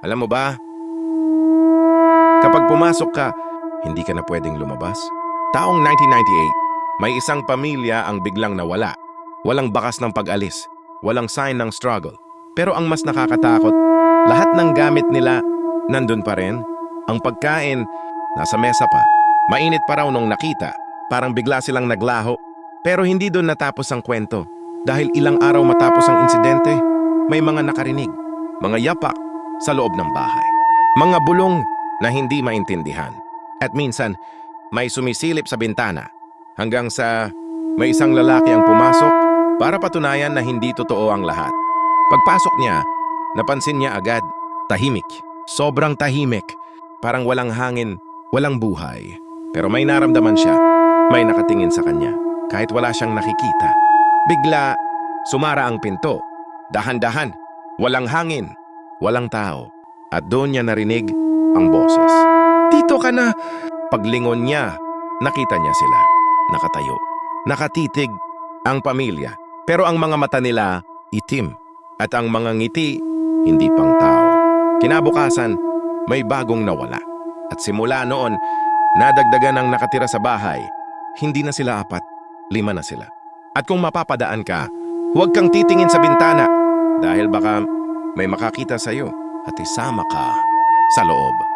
Alam mo ba, kapag pumasok ka, hindi ka na pwedeng lumabas. Taong 1998, may isang pamilya ang biglang nawala. Walang bakas ng pag-alis, walang sign ng struggle. Pero ang mas nakakatakot, lahat ng gamit nila nandun pa rin. Ang pagkain, nasa mesa pa. Mainit pa raw nung nakita. Parang bigla silang naglaho. Pero hindi doon natapos ang kwento. Dahil ilang araw matapos ang insidente, may mga nakarinig. Mga yapak sa loob ng bahay. Mga bulong na hindi maintindihan. At minsan, may sumisilip sa bintana. Hanggang sa may isang lalaki ang pumasok para patunayan na hindi totoo ang lahat. Pagpasok niya, napansin niya agad, tahimik. Sobrang tahimik. Parang walang hangin, walang buhay. Pero may naramdaman siya. May nakatingin sa kanya. Kahit wala siyang nakikita. Bigla, sumara ang pinto. Dahan-dahan. Walang hangin. Walang tao. At doon niya narinig ang boses. Dito ka na! Paglingon niya, nakita niya sila. Nakatayo. Nakatitig ang pamilya. Pero ang mga mata nila, itim. At ang mga ngiti, hindi pang tao. Kinabukasan, may bagong nawala. At simula noon, nadagdagan ang nakatira sa bahay. Hindi na sila 4, 5 na sila. At kung mapapadaan ka, huwag kang titingin sa bintana dahil baka may makakita sa'yo at isama ka sa loob.